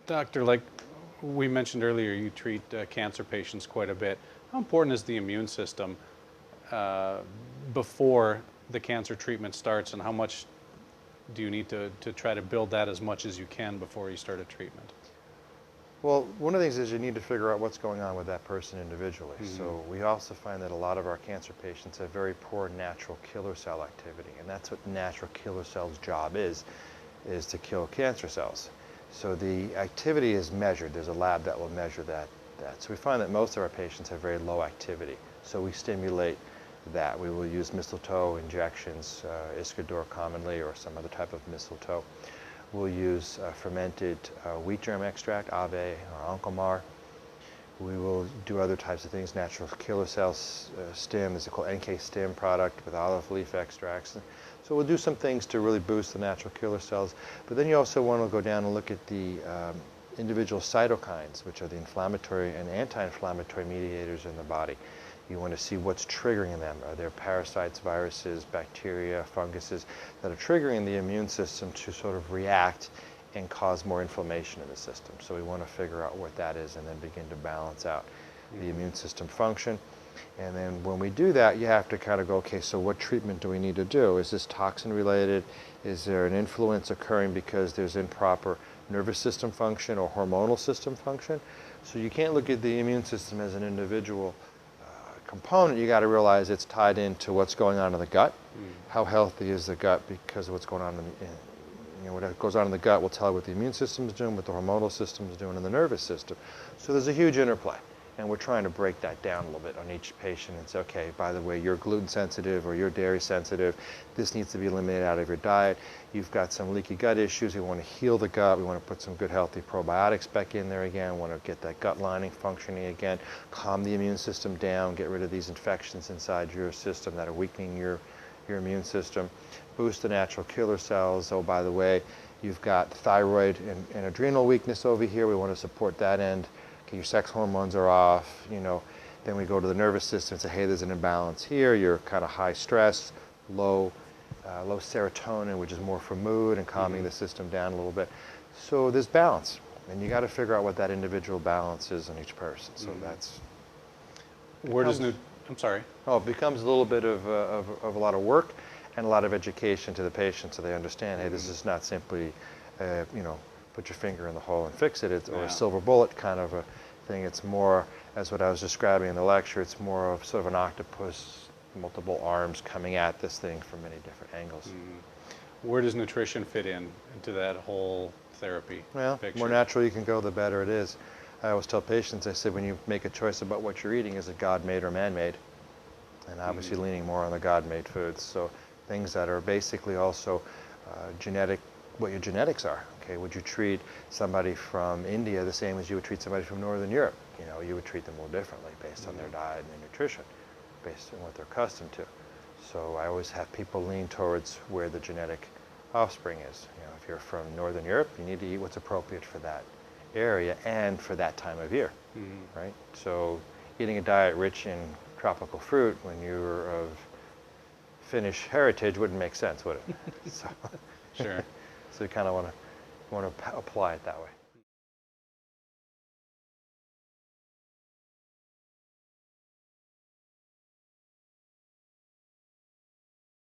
Doctor, like we mentioned earlier, you treat cancer patients quite a bit. How important is the immune system uh, before the cancer treatment starts, and how much do you need to try to build that as much as you can before you start a treatment? Well, one of the things is you need to figure out what's going on with that person individually. So we also find that a lot of our cancer patients have very poor natural killer cell activity, and that's what natural killer cells' job is to kill cancer cells. So the activity is measured. There's a lab that will measure that. So we find that most of our patients have very low activity. So we stimulate that. We will use mistletoe injections, Iscador commonly, or some other type of mistletoe. We'll use fermented wheat germ extract, Ave or Oncomar. We will do other types of things, natural killer cells stim, is called NK stim product with olive leaf extracts. So we'll do some things to really boost the natural killer cells. But then you also want to go down and look at the individual cytokines, which are the inflammatory and anti-inflammatory mediators in the body. You want to see what's triggering them. Are there parasites, viruses, bacteria, funguses that are triggering the immune system to sort of react and cause more inflammation in the system? So we want to figure out what that is and then begin to balance out the immune system function. And then when we do that, you have to kind of go, okay, so what treatment do we need to do? Is this toxin related? Is there an influence occurring because there's improper nervous system function or hormonal system function? So you can't look at the immune system as an individual component. You got to realize it's tied into what's going on in the gut. How healthy is the gut because of what's going on what goes on in the gut will tell you what the immune system is doing, what the hormonal system is doing, and the nervous system. So there's a huge interplay. And we're trying to break that down a little bit on each patient and say, okay, by the way, you're gluten sensitive or you're dairy sensitive. This needs to be eliminated out of your diet. You've got some leaky gut issues. We want to heal the gut. We want to put some good healthy probiotics back in there again. We want to get that gut lining functioning again, calm the immune system down, get rid of these infections inside your system that are weakening your immune system, boost the natural killer cells. Oh, by the way, you've got thyroid and adrenal weakness over here. We want to support that end. Okay, your sex hormones are off, then we go to the nervous system and say, hey, there's an imbalance here. You're kind of high stress, low serotonin, which is more for mood and calming the system down a little bit. So there's balance, and you got to figure out what that individual balance is in each person. So that's Where does I'm sorry. Oh, it becomes a little bit of a lot of work and a lot of education to the patient, so they understand, hey, this is not simply, put your finger in the hole and fix it, or a silver bullet kind of a thing. It's more, as what I was describing in the lecture, it's more of sort of an octopus, multiple arms coming at this thing from many different angles. Where does nutrition fit into that whole therapy Well, picture? the more natural you can go, the better it is. I always tell patients, I said, when you make a choice about what you're eating, is it God-made or man-made? And obviously leaning more on the God-made foods. So things that are basically also genetic, what your genetics are. Okay, would you treat somebody from India the same as you would treat somebody from Northern Europe? You would treat them a little differently based on their diet and their nutrition, based on what they're accustomed to. So I always have people lean towards where the genetic offspring is. If you're from Northern Europe, you need to eat what's appropriate for that area and for that time of year, right? So eating a diet rich in tropical fruit when you're of Finnish heritage wouldn't make sense, would it? So, Sure. so you kind of want to apply it that way.